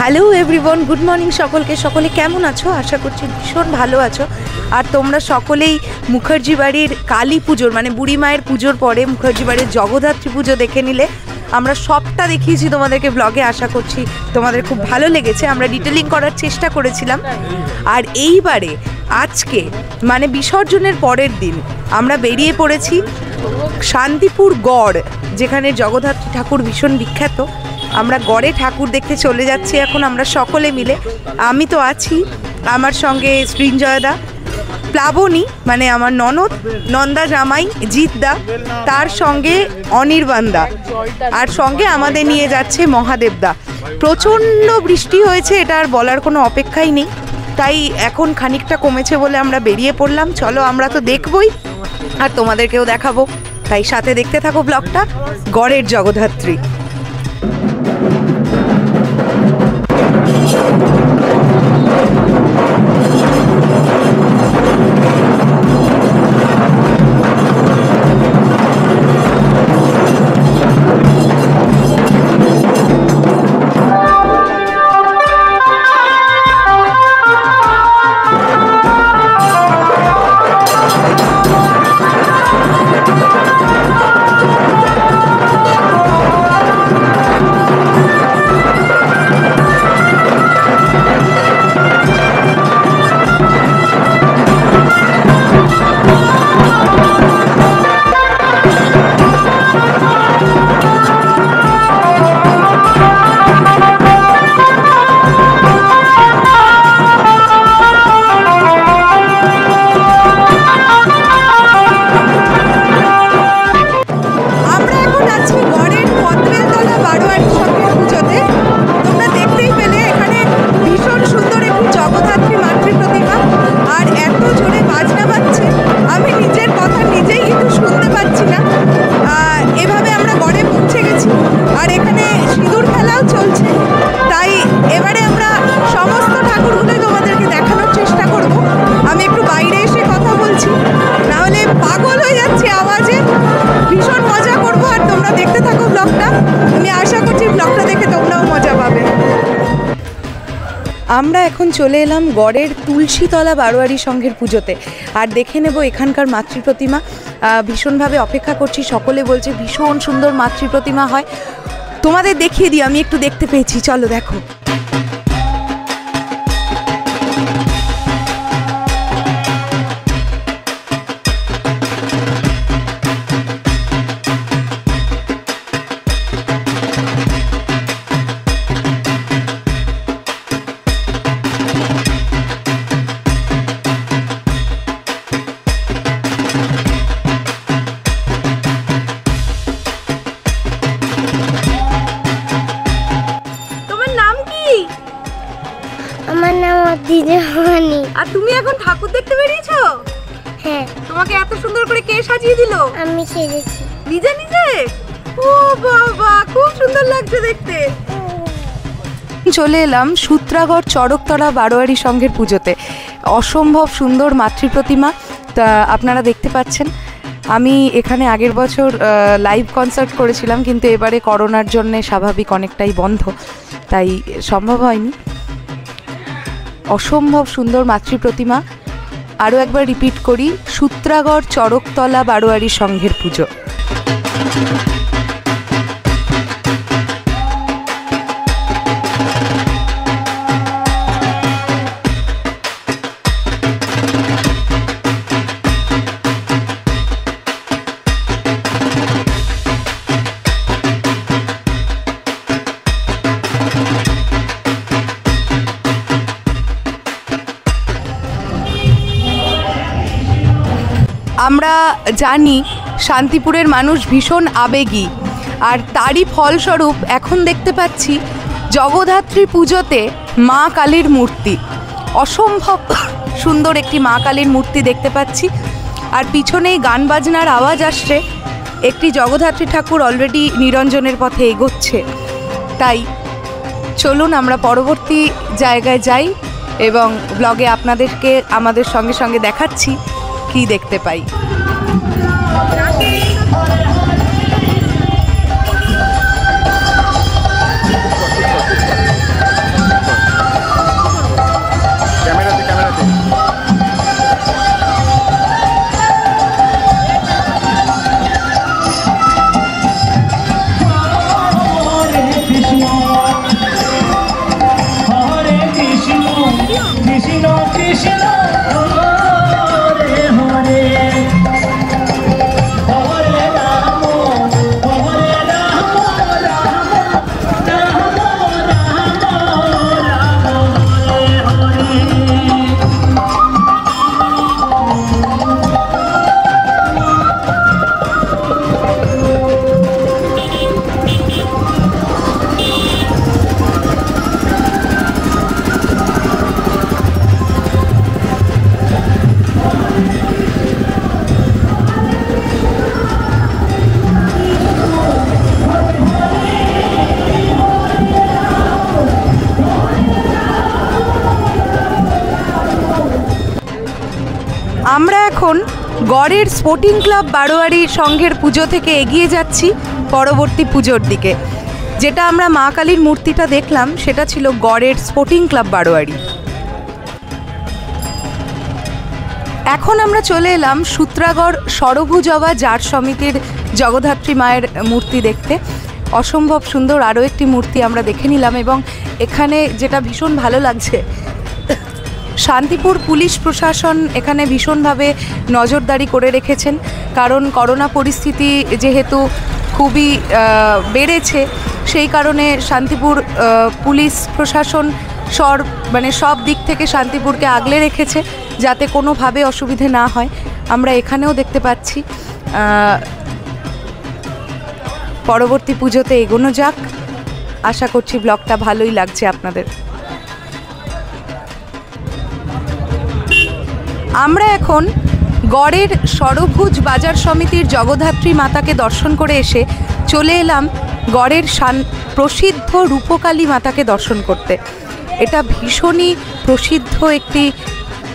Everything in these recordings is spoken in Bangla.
হ্যালো এভরিওয়ান, গুড মর্নিং সকলকে। সকলে কেমন আছো? আশা করছি ভীষণ ভালো আছো। আর তোমরা সকলেই মুখার্জি বাড়ির কালী পুজোর মানে বুড়ি মায়ের পুজোর পরে মুখার্জি বাড়ির জগদ্ধাত্রী পুজো দেখে নিলে। আমরা সবটা দেখিয়েছি তোমাদেরকে ব্লগে, আশা করছি তোমাদের খুব ভালো লেগেছে। আমরা ডিটেলিং করার চেষ্টা করেছিলাম। আর এইবারে আজকে মানে বিসর্জনের পরের দিন আমরা বেরিয়ে পড়েছি শান্তিপুর গড়, যেখানে জগদ্ধাত্রী ঠাকুর ভীষণ বিখ্যাত। আমরা গড়ে ঠাকুর দেখতে চলে যাচ্ছি এখন আমরা সকলে মিলে। আমি তো আছি, আমার সঙ্গে সৃঞ্জয়দা, প্লাবনী মানে আমার ননদ, নন্দা জামাই জিতদা, তার সঙ্গে অনির্বাণদা, আর সঙ্গে আমাদের নিয়ে যাচ্ছে মহাদেবদা। প্রচণ্ড বৃষ্টি হয়েছে, এটা আর বলার কোনো অপেক্ষাই নেই। তাই এখন খানিকটা কমেছে বলে আমরা বেরিয়ে পড়লাম। চলো, আমরা তো দেখবই আর তোমাদেরকেও দেখাবো, তাই সাথে দেখতে থাকো ব্লগটা। গড়ের জগদ্ধাত্রী। আমরা এখন চলে এলাম গড়ের তুলসীতলা বারোয়ারি সংঘের পুজোতে, আর দেখে নেব এখানকার মাতৃ প্রতিমা। ভীষণভাবে অপেক্ষা করছি, সকলে বলছে ভীষণ সুন্দর মাতৃ প্রতিমা হয়। তোমাদের দেখিয়ে দিই, আমি একটু দেখতে পেয়েছি, চলো দেখো। আর তুমি এখন ঠাকুর দেখতে বেরিয়েছো? হ্যাঁ। তোমাকে এত সুন্দর করে কে সাজিয়ে দিল? আমি সেজেছি নিজে নিজে। ও বাবা, খুব সুন্দর লাগছে দেখতে। চলে এলাম সূত্রাগড় চড়কতলা বারোয়ারি সংঘের পুজোতে। অসম্ভব সুন্দর মাতৃ প্রতিমা তা আপনারা দেখতে পাচ্ছেন। আমি এখানে আগের বছর লাইভ কনসার্ট করেছিলাম, কিন্তু এবারে করোনার জন্য স্বাভাবিক অনেকটাই বন্ধ, তাই সম্ভব হয়নি। অসম্ভব সুন্দর মাতৃ প্রতিমা। আরও একবার রিপিট করি, সূত্রাগড় চড়কতলা বারোয়ারি সংঘের পুজো। আমরা জানি শান্তিপুরের মানুষ ভীষণ আবেগী, আর তারই ফলস্বরূপ এখন দেখতে পাচ্ছি জগদ্ধাত্রী পুজোতে মা কালীর মূর্তি। অসম্ভব সুন্দর একটি মা কালীর মূর্তি দেখতে পাচ্ছি, আর পিছনেই গান বাজনার আওয়াজ আসছে। একটি জগদ্ধাত্রী ঠাকুর অলরেডি নিরঞ্জনের পথে এগোচ্ছে। তাই চলুন আমরা পরবর্তী জায়গায় যাই এবং ব্লগে আপনাদেরকে আমাদের সঙ্গে সঙ্গে দেখাচ্ছি কি দেখতে পাই। এখন গড়ের স্পোর্টিং ক্লাব বারোয়ারি সংঘের পুজো থেকে এগিয়ে যাচ্ছি পরবর্তী পুজোর দিকে। যেটা আমরা মা কালীর মূর্তিটা দেখলাম সেটা ছিল গড়ের স্পোর্টিং ক্লাব বারোয়ারি। এখন আমরা চলে এলাম সূত্রাগড় সরভুজবা জাট সমিতির জগদ্ধাত্রী মায়ের মূর্তি দেখতে। অসম্ভব সুন্দর আরও একটি মূর্তি আমরা দেখে নিলাম, এবং এখানে যেটা ভীষণ ভালো লাগছে, শান্তিপুর পুলিশ প্রশাসন এখানে ভীষণভাবে নজরদারি করে রেখেছেন। কারণ করোনা পরিস্থিতি যেহেতু খুবই বেড়েছে, সেই কারণে শান্তিপুর পুলিশ প্রশাসন সব দিক থেকে শান্তিপুরকে আগলে রেখেছে যাতে কোনোভাবে অসুবিধে না হয়। আমরা এখানেও দেখতে পাচ্ছি। পরবর্তী পুজোতে এগোনো যাক। আশা করছি ব্লগটা ভালোই লাগছে আপনাদের। আমরা এখন গড়ের সরভুজ বাজার সমিতির জগদ্ধাত্রী মাতাকে দর্শন করে এসে চলে এলাম গড়ের প্রসিদ্ধ রূপকালী মাতাকে দর্শন করতে। এটা ভীষণই প্রসিদ্ধ একটি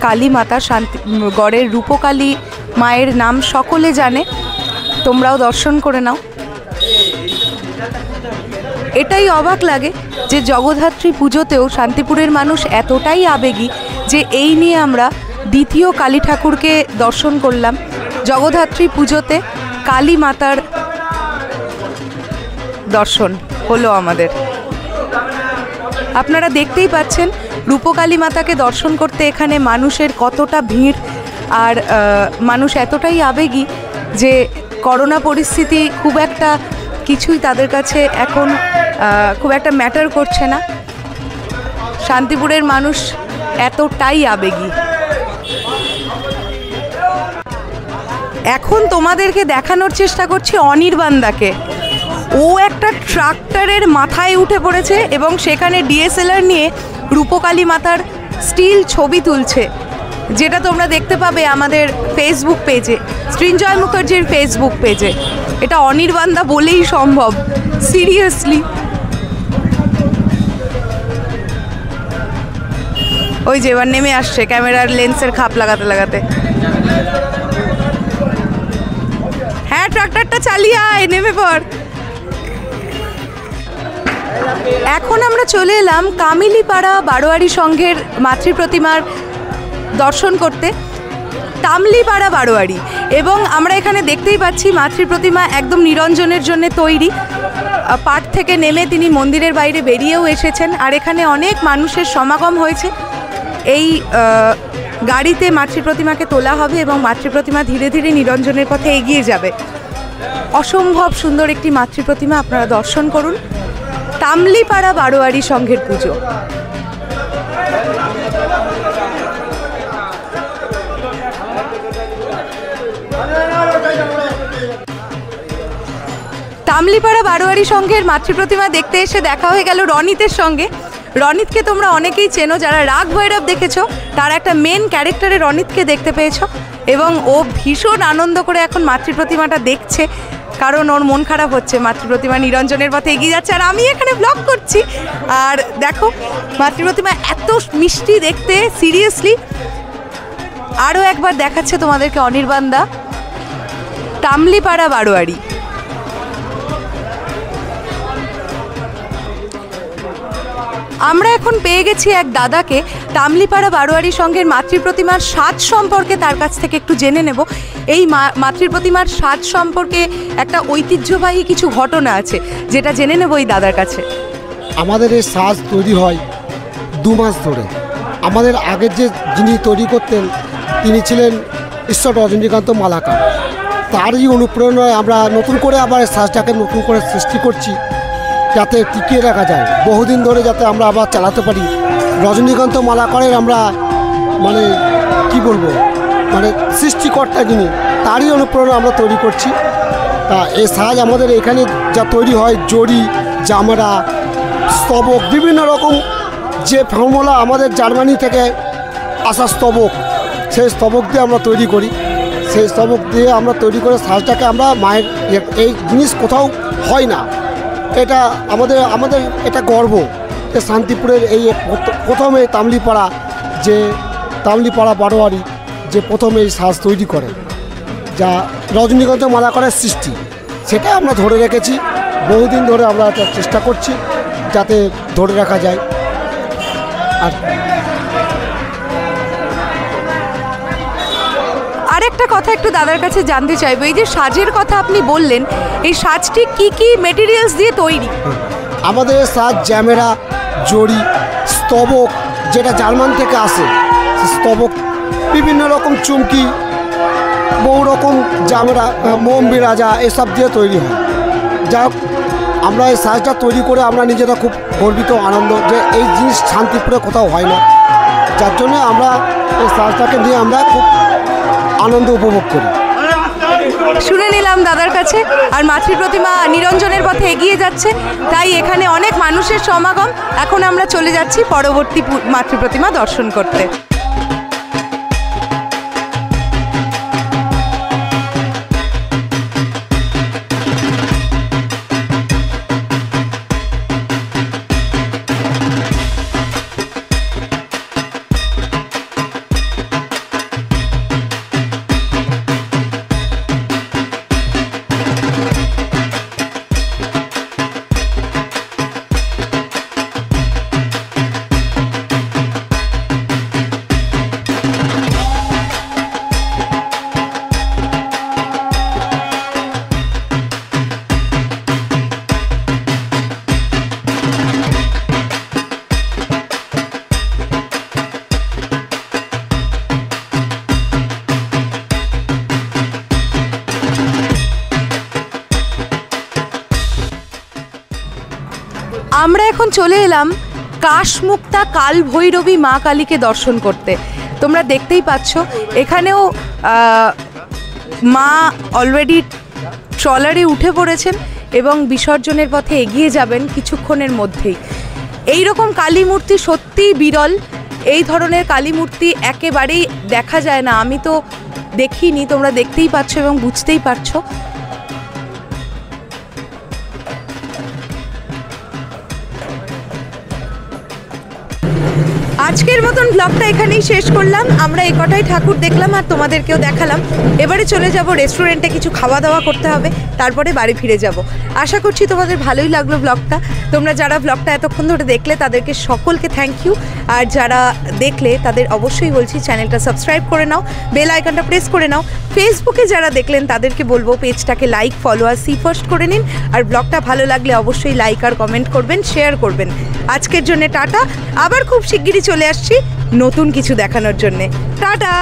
কালী মাতা। গড়ের রূপকালী মায়ের নাম সকলে জানে, তোমরাও দর্শন করে নাও। এটাই অবাক লাগে যে জগদ্ধাত্রী পুজোতেও শান্তিপুরের মানুষ এতটাই আবেগী যে এই নিয়ে আমরা দ্বিতীয় কালী ঠাকুরকে দর্শন করলাম। জগদ্ধাত্রী পুজোতে কালী মাতার দর্শন হলো আমাদের। আপনারা দেখতেই পাচ্ছেন রূপকালী মাতাকে দর্শন করতে এখানে মানুষের কতটা ভিড়, আর মানুষ এতটাই আবেগী যে করোনা পরিস্থিতি খুব একটা কিছুই তাদের কাছে এখন খুব একটা ম্যাটার করছে না। শান্তিপুরের মানুষ এতটাই আবেগী। এখন তোমাদেরকে দেখানোর চেষ্টা করছি অনির্বাণদাকে। ও একটা ট্রাক্টরের মাথায় উঠে পড়েছে এবং সেখানে ডিএসএলআর নিয়ে রূপকালী মাতার স্টিল ছবি তুলছে, যেটা তোমরা দেখতে পাবে আমাদের ফেসবুক পেজে, সৃঞ্জয় মুখার্জির ফেসবুক পেজে। এটা অনির্বাণদা বলেই সম্ভব, সিরিয়াসলি। ওই যে এবার নেমে আসছে ক্যামেরার লেন্সের খাপ লাগাতে লাগাতে। হ্যাঁ, ট্রাক্টরটা চালিয়ে আয়, নেমে পড়। এখন আমরা চলে এলাম কামিলিপাড়া বারোয়ারি সংঘের মাতৃ প্রতিমার দর্শন করতে, তামলিপাড়া বারোয়ারি। এবং আমরা এখানে দেখতেই পাচ্ছি মাতৃ প্রতিমা একদম নিরঞ্জনের জন্য তৈরি। পাঠ থেকে নেমে তিনি মন্দিরের বাইরে বেরিয়েও এসেছেন, আর এখানে অনেক মানুষের সমাগম হয়েছে। এই গাড়িতে মাতৃ প্রতিমাকে তোলা হবে এবং মাতৃ প্রতিমা ধীরে ধীরে নিরঞ্জনের পথে এগিয়ে যাবে। অসম্ভব সুন্দর একটি মাতৃ প্রতিমা, আপনারা দর্শন করুন। তামলিপাড়া বারোয়ারি সংঘের পুজো। তামলিপাড়া বারোয়ারি সংঘের মাতৃ প্রতিমা দেখতে এসে দেখা হয়ে গেল রনিতের সঙ্গে। রনিতকে তোমরা অনেকেই চেনো, যারা রাগ ভৈরব দেখেছো তার একটা মেন ক্যারেক্টারে রনিতকে দেখতে পেয়েছো, এবং ও ভীষণ আনন্দ করে এখন মাতৃ প্রতিমাটা দেখছে, কারণ ওর মন খারাপ হচ্ছে। মাতৃ প্রতিমা নিরঞ্জনের পথে এগিয়ে যাচ্ছে আর আমি এখানে ব্লগ করছি। আর দেখো মাতৃ প্রতিমা এত মিষ্টি দেখতে, সিরিয়াসলি। আরও একবার দেখাচ্ছে তোমাদেরকে অনির্বাণদা, তামলিপাড়া বারোয়ারি। আমরা এখন পেয়ে গেছি এক দাদাকে। তামলিপাড়া বারোয়ারি সংঘের মাতৃ প্রতিমার সাজ সম্পর্কে তার কাছ থেকে একটু জেনে নেব। এই মাতৃ প্রতিমার সাজ সম্পর্কে একটা ঐতিহ্যবাহী কিছু ঘটনা আছে, যেটা জেনে নেব এই দাদার কাছে। আমাদের এই সাজ তৈরি হয় 2 মাস ধরে। আমাদের আগের যে যিনি তৈরি করতেন তিনি ছিলেন ঈশ্বর রজনীকান্ত মালাকার। তারই অনুপ্রেরণায় আমরা নতুন করে আবার সাজটাকে নতুন করে সৃষ্টি করছি, যাতে টিকিয়ে রাখা যায়, বহুদিন ধরে যাতে আমরা আবার চালাতে পারি। রজনীকান্ত মালাকারের আমরা কি বলবো, সৃষ্টিকর্তা যিনি, তারই অনুপ্রেরণা আমরা তৈরি করছি। তা এই সাজ আমাদের এখানে যা তৈরি হয়, জড়ি, জামরা, স্তবক, বিভিন্ন রকম যে ফর্মুলা আমাদের জার্মানি থেকে আসা স্তবক, সেই স্তবক দিয়ে আমরা তৈরি করি। সেই স্তবক দিয়ে আমরা তৈরি করে সাজটাকে আমরা মায়ের, এই জিনিস কোথাও হয় না। এটা আমাদের এটা গর্ব যে শান্তিপুরের এই প্রথমে তামলিপাড়া বারোয়ারি যে প্রথম এই সাজ তৈরি করে, যা রজনীগন্ধা মালা করার সৃষ্টি, সেটা আমরা ধরে রেখেছি। বহুদিন ধরে আমরা একটা চেষ্টা করছি যাতে ধরে রাখা যায়। আর আরেকটা কথা একটু দাদার কাছে জানতে চাইবো, এই যে সাজের কথা আপনি বললেন, এই সাজটি কি কি মেটেরিয়ালস দিয়ে তৈরি? আমাদের সাজ জ্যামেরা, জড়ি, স্তবক, যেটা জার্মান থেকে আসে, স্তবক, বিভিন্ন রকম চুমকি, বহু রকম জামেরা, মোমবি রাজা, এসব দিয়ে তৈরি হয়। যা আমরা এই সাজটা তৈরি করে আমরা নিজেরা খুব গর্বিত, আনন্দ যে এই জিনিস শান্তিপুরে কোথাও হয় না, যার জন্য আমরা এই সাজটাকে নিয়ে আমরা খুব আনন্দ উপভোগ করি। শুনে নিলাম দাদার কাছে। আর মাতৃ প্রতিমা নিরঞ্জনের পথে এগিয়ে যাচ্ছে, তাই এখানে অনেক মানুষের সমাগম। এখন আমরা চলে যাচ্ছি পরবর্তী মাতৃ প্রতিমা দর্শন করতে। আমরা এখন চলে এলাম কাশমুক্তা কাল ভৈরবী মা কালীকে দর্শন করতে। তোমরা দেখতেই পাচ্ছ এখানেও মা অলরেডি ট্রলারে উঠে পড়েছেন এবং বিসর্জনের পথে এগিয়ে যাবেন কিছুক্ষণের মধ্যেই। এই রকম কালী মূর্তি সত্যিই বিরল। এই ধরনের কালী মূর্তি একেবারেই দেখা যায় না, আমি তো দেখিনি, তোমরা দেখতেই পাচ্ছ এবং বুঝতেই পারছো। আজকের মতন ব্লগটা এখানেই শেষ করলাম। আমরা এই কটাই ঠাকুর দেখলাম আর তোমাদেরকেও দেখালাম। এবারে চলে যাব রেস্টুরেন্টে, কিছু খাওয়া দাওয়া করতে হবে, তারপরে বাড়ি ফিরে যাব। আশা করছি তোমাদের ভালোই লাগলো ব্লগটা। তোমরা যারা ব্লগটা এতক্ষণ ধরে দেখলে তাদেরকে সকলকে থ্যাংক ইউ। আর যারা দেখলে তাদের অবশ্যই বলছি চ্যানেলটা সাবস্ক্রাইব করে নাও, বেল আইকনটা প্রেস করে নাও। ফেসবুকে যারা দেখলেন তাদেরকে বলবো পেজটাকে লাইক, ফলো আর সি ফার্স্ট করে নিন। আর ব্লগটা ভালো লাগলে অবশ্যই লাইক আর কমেন্ট করবেন, শেয়ার করবেন। আজকের জন্য টাটা। আবার খুব শিগগিরই চলে আসছি নতুন কিছু দেখানোর জন্যে। টাটা।